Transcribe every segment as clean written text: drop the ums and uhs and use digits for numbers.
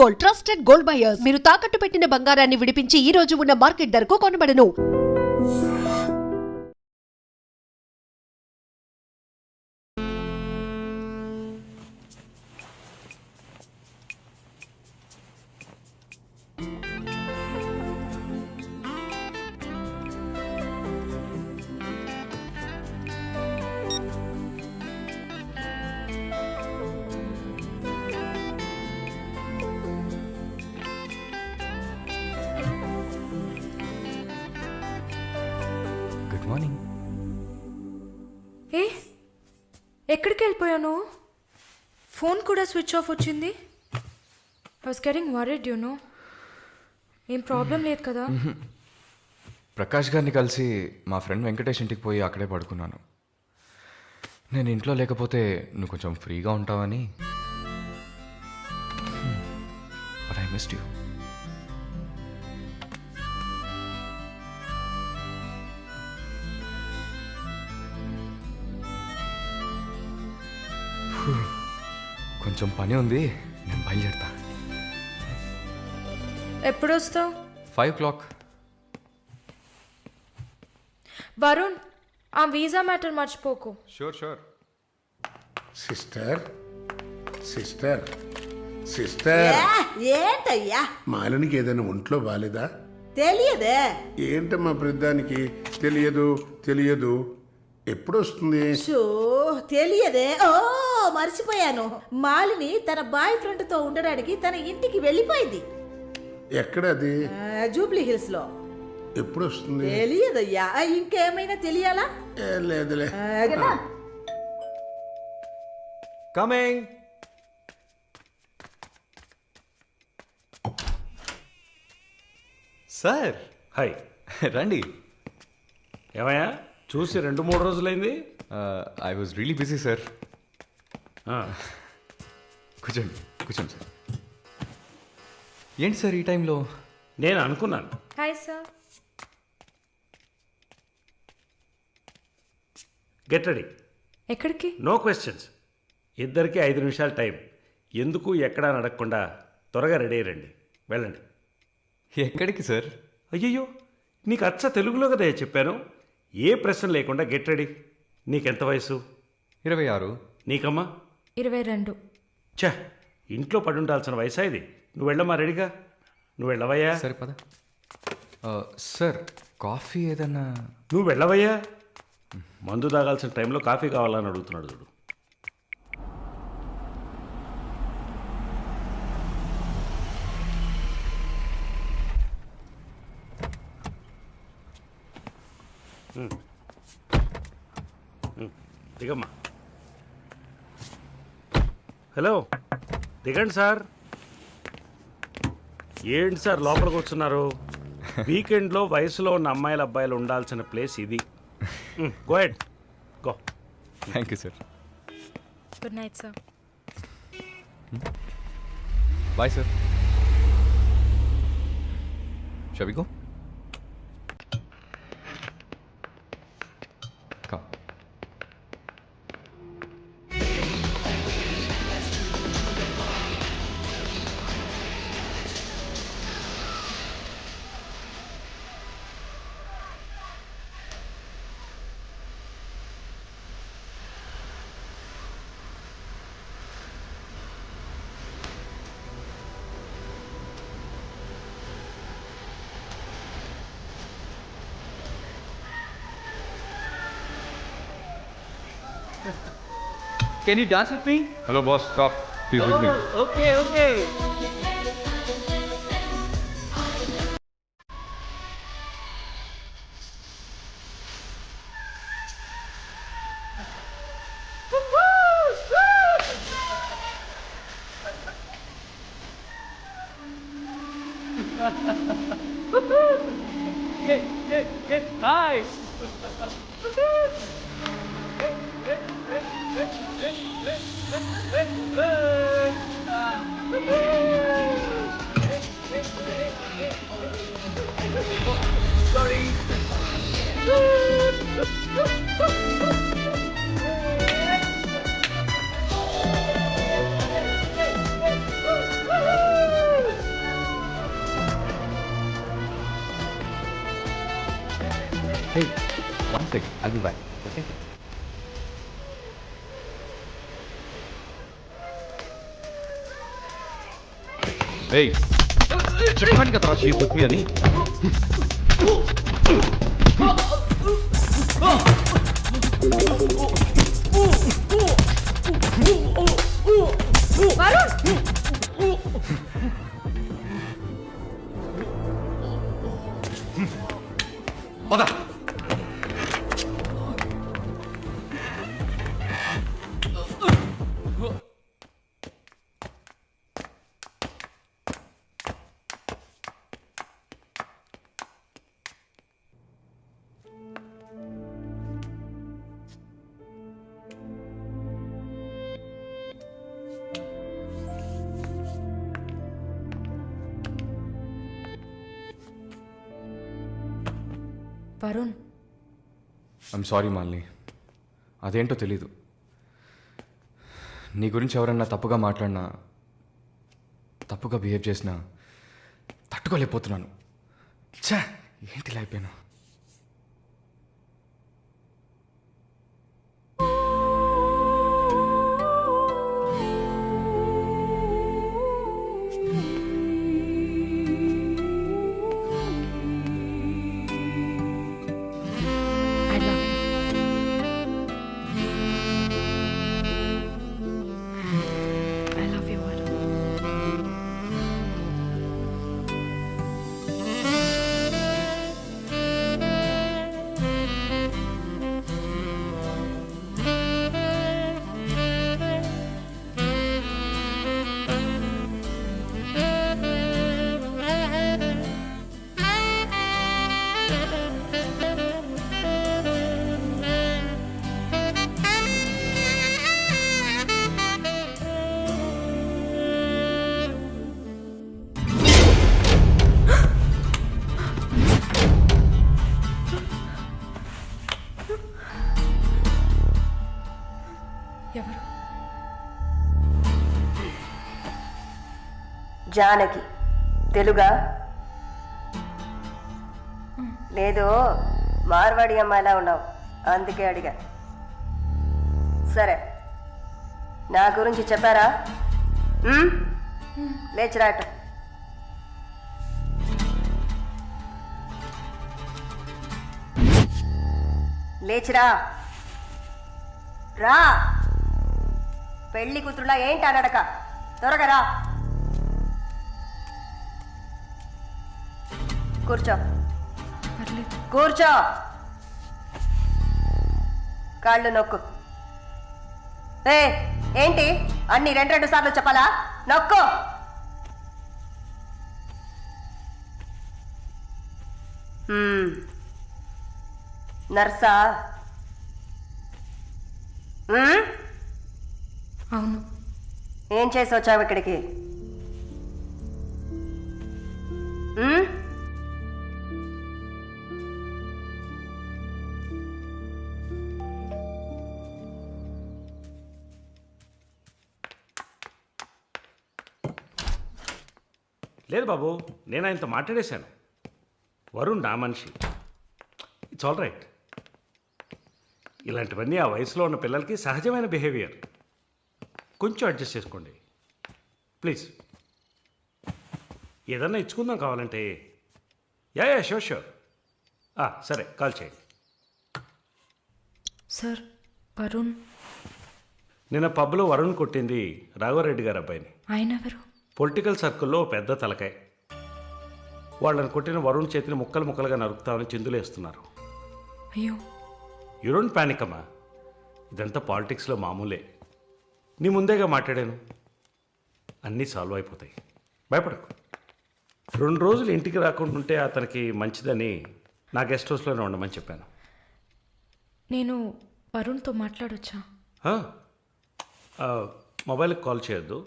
Gold, trusted gold buyers. మీరు తాకట్టు పెట్టిన బంగారాన్ని విడిపించి ఈ రోజు ఉన్న మార్కెట్ ధరకు కొనబడను. Good morning. ఏ ఎక్కడికి వెళ్ళిపోయాను? ఫోన్ కూడా స్విచ్ ఆఫ్ వచ్చింది. I was getting worried you know. ఏం ప్రాబ్లం లేదు కదా? ప్రకాష్ గారిని కలిసి మా ఫ్రెండ్ వెంకటేష్ ఇంటికి పోయి అక్కడే పడుకున్నాను. నేను ఇంట్లో లేకపోతే నువ్వు కొంచెం ఫ్రీగా ఉంటావని. But I missed you. కొంచెం పని ఉంది, నేను బయలుదేరుతా. ఎప్పుడు వస్తావు? 5 o'clock. వరుణ్, ఆ వీసా మ్యాటర్ మర్చిపోకు. షూర్. సిస్టర్ సిస్టర్ సిస్టర్ ఏంటయ్యా? మాలినికి ఏదైనా ఒంట్లో బాలేదా? తెలియదే. ఏంటమ్మా ప్రతిదానికి తెలియదు ఎప్పుడు వస్తుంది? షో తెలియదే. ఓ మర్చిపోయాను. మాలిని తన బాయ్ ఫ్రెండ్ తో ఉండడానికి తన ఇంటికి వెళ్ళిపోయింది. ఎక్కడది? జూబ్లీ హిల్స్ లో. ఎప్పుడు వస్తుంది? తెలియదయ్యా. ఇంకేమైనా తెలియాలా? లేదులే. కమింగ్. Sir hi. రండి. ఏమయ్యా చూసి 2-3 రోజులైంది? I was really busy sir. ఆ, కూర్చోండి సార్. ఏంటి సార్ ఈ టైంలో? నేను అనుకున్నాను. Hi sir. Get ready. ఎక్కడికి? No questions. ఇద్దరికి 5 నిమిషాలు టైం. ఎందుకు ఎక్కడా నడకుండా త్వరగా రెడీ అయ్యండి. వెళ్ళండి. ఎక్కడికి సార్? అయ్యయ్యో, నీకు అచ్చ తెలుగులో కదా చెప్పాను. ఏ ప్రశ్న లేకుండా గెట్ రెడీ. నీకెంత వయసు? 26. నీకమ్మా? 22. ఛా, ఇంట్లో పడి ఉండాల్సిన వయసా ఇది? నువ్వు వెళ్ళమ్మా రెడీగా. నువ్వు వెళ్ళవయ్యా. సరే పద. సార్ కాఫీ ఏదన్నా? నువ్వు వెళ్ళవయ్యా. మందు తాగాల్సిన టైంలో కాఫీ కావాలని అడుగుతున్నాడు చూడు. దిగమ్మా. హలో, దిగండి సార్. ఏంటి సార్ లోపలికి వస్తున్నారు? వీకెండ్లో వయసులో ఉన్న అమ్మాయిల అబ్బాయిలు ఉండాల్సిన ప్లేస్ ఇది. Go ahead, go. Thank you sir. Good night sir. Bye sir. Shall we go? Come. Can you dance with me? Hello boss, stop. Please with me. Okay. Hi. Hey, one second. I'll be back. Okay? Hey, చెప్పాను కదా she book మీ అని. పద. Varun, I'm sorry Malini. అదేంటో తెలీదు. నీ గురించి ఎవరన్నా తప్పుగా మాట్లాడినా, తప్పుగా బిహేవ్ చేసినా తట్టుకోలేకపోతున్నాను. ఛా, ఏంటి ఇలా అయిపోయాను. I love you. I love you, Varun. ఎవరు? జానకి. తెలుగా? లేదు, మార్వాడి అమ్మాయిలా ఉన్నావు, అందుకే అడిగా. సరే, నా గురించి చెప్పారా? లేచిరాట. లేచిరా. రా. పెళ్లి కూతురులా ఏంటి అనడక, త్వరగా రా. కూర్చో. పర్లేదు. కూర్చో. కాళ్ళు నొక్కు. ఏంటి అన్ని రెండు సార్లు చెప్పాలా? నొక్కు. నర్సా? అవును. ఏం చేసి వచ్చావు ఇక్కడికి? లేదు బాబు, నేను ఆయనతో మాట్లాడేశాను. వరుణ్ నా మనిషి. It's all right. ఇలాంటివన్నీ ఆ వయసులో ఉన్న పిల్లలకి సహజమైన బిహేవియర్. కొంచెం అడ్జస్ట్ చేసుకోండి ప్లీజ్. ఏదన్నా ఇచ్చుకుందాం కావాలంటే. Yeah sure sure. సరే, కాల్ చేయండి. సార్, వరుణ్. నిన్న పబ్లో వరుణ్ కొట్టింది రాఘవరెడ్డి గారి అబ్బాయిని. ఆయన ఎవరు? పొలిటికల్ సర్కిల్లో పెద్ద తలకాయ. వాళ్ళని కొట్టిన వరుణ్ చేతిని ముక్కలు ముక్కలుగా నరుకుతామని చిందులేస్తున్నారు. అయ్యో. యూ డోంట్ ప్యానిక్ అమ్మా, ఇదంతా పాలిటిక్స్లో మామూలే. నీ ముందేగా మాట్లాడాను, అన్నీ సాల్వ్ అయిపోతాయి, భయపడకు. 2 రోజులు ఇంటికి రాకుండా ఉంటే అతనికి మంచిదని నా గెస్ట్ హౌస్లోనే ఉండమని చెప్పాను. నేను వరుణ్తో మాట్లాడొచ్చా? మొబైల్కి కాల్ చేయొద్దు,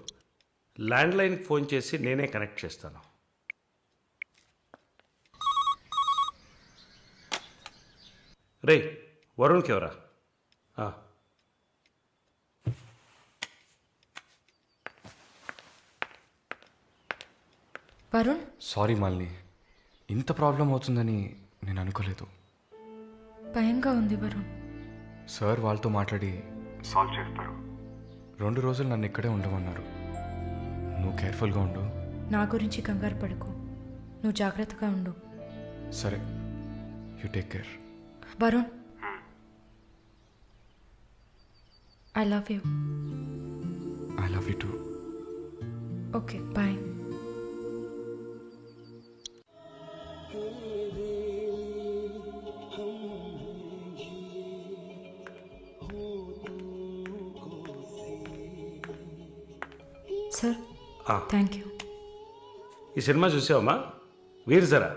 ల్యాండ్లైన్కి ఫోన్ చేసి నేనే కనెక్ట్ చేస్తాను. రే, వరుణ్కి ఎవరా? వరుణ్, సారీ మాలిని, ఇంత ప్రాబ్లం అవుతుందని నేను అనుకోలేదు. భయంగా ఉంది వరుణ్. సార్ వాళ్ళతో మాట్లాడి సాల్వ్ చేస్తారు. 2 రోజులు నన్ను ఇక్కడే ఉండమన్నారు. నువ్వు కేర్ఫుల్గా ఉండు. నా గురించి కంగారు పడుకో, నువ్వు జాగ్రత్తగా ఉండు. సరే, you take care. Varun, I love you. I love you too. Okay, bye. Sir, thank you. ఈ సినిమా చూసావమ్మా? Veer Zaara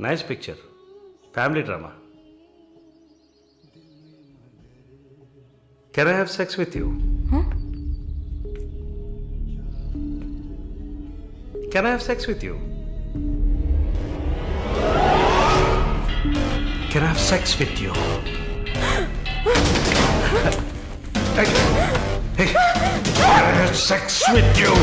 nice picture, family drama. Can I have sex with you? Can I have sex with you? Can I have sex with you? Hey, can I have sex with you?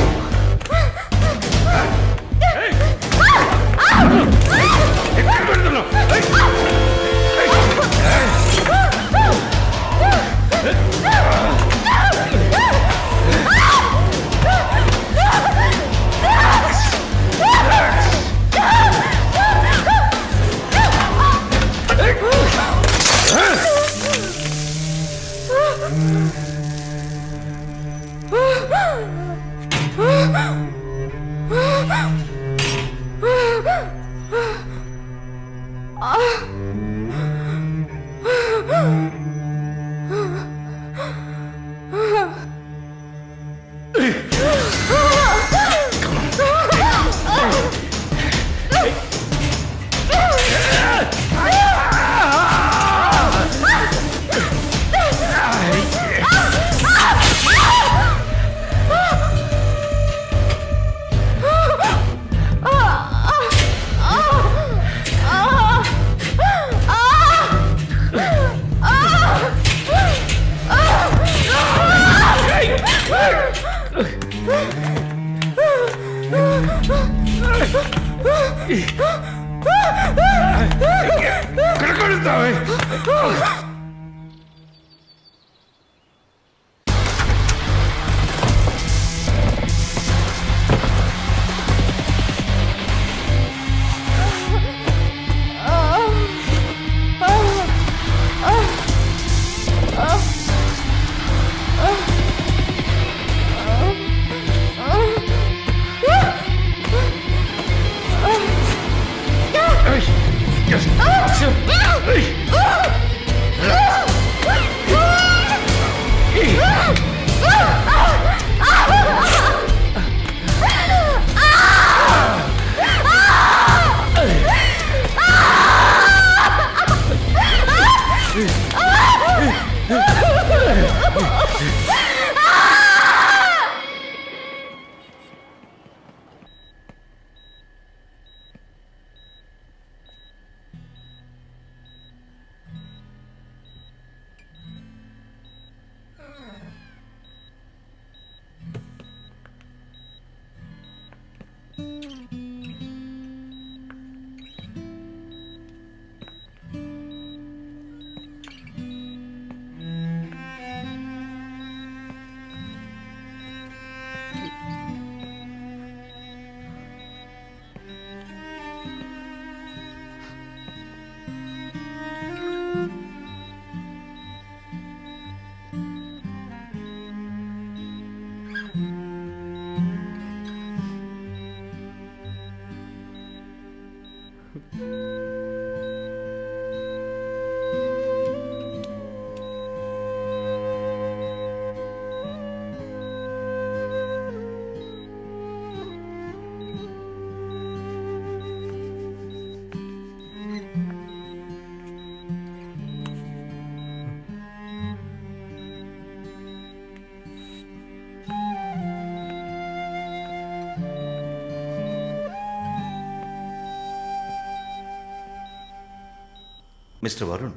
Mister Varun,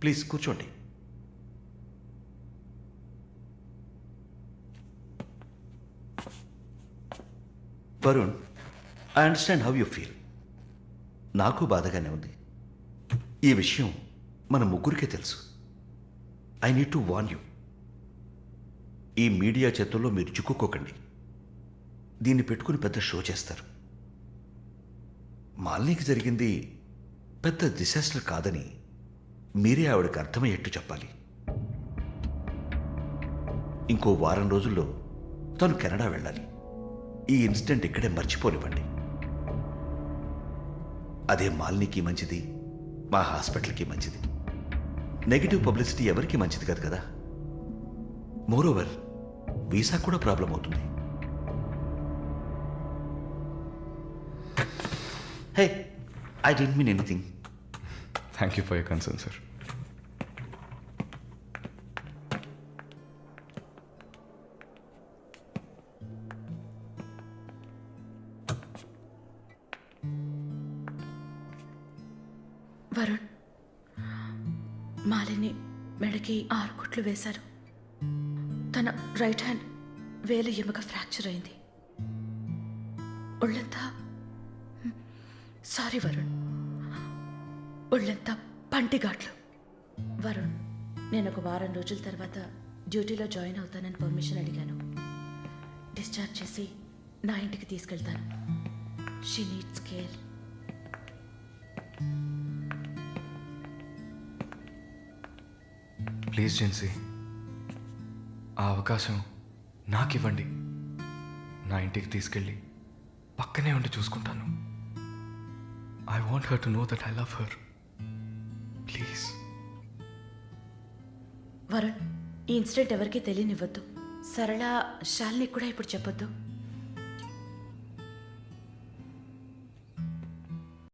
please కూర్చోండి. Varun, I understand how you feel. నాకు బాధగానే ఉంది. ఈ విషయం మన ముగ్గురికే తెలుసు. I need to warn you. ఈ media చేతుల్లో మీరు చిక్కుకోకండి. దీన్ని పెట్టుకుని పెద్ద షో చేస్తారు. మాలినికి జరిగింది పెద్ద డిసాస్టర్ కాదని మీరే ఆవిడకి అర్థమయ్యేట్టు చెప్పాలి. ఇంకో వారం రోజుల్లో తను కెనడా వెళ్ళాలి. ఈ ఇన్సిడెంట్ ఇక్కడే మర్చిపోనివ్వండి. అదే మాలినికి మంచిది, మా హాస్పిటల్కి మంచిది. నెగిటివ్ పబ్లిసిటీ ఎవరికి మంచిది కాదు కదా. మోరోవర్ వీసా కూడా ప్రాబ్లం అవుతుంది. Hey, I didn't mean anything. Thank you for your concern sir. Varun, Malini మెడకి 6 కుట్లు వేశారు. తన రైట్ హ్యాండ్ వేలు ఎముక ఫ్రాక్చర్ అయింది. ఒళ్ళంతా సారీ వరుణ్, ఒళ్ళంతా పంటిఘాట్లు. వరుణ్, నేను ఒక వారం రోజుల తర్వాత డ్యూటీలో జాయిన్ అవుతానని పర్మిషన్ అడిగాను. డిశ్చార్జ్ చేసి నా ఇంటికి తీసుకెళ్తాను. She needs care. Please Jincy, ఆ అవకాశం నాకు ఇవ్వండి. నా ఇంటికి తీసుకెళ్ళి పక్కనే ఉండి చూసుకుంటాను. I want her to know that I love her. Please. Varun, ఈ ఇన్సిడెంట్ ఎవరికీ తెలియనివ్వద్దు. సరళ, శాలిని కూడా ఇప్పుడు చెప్పొద్దు.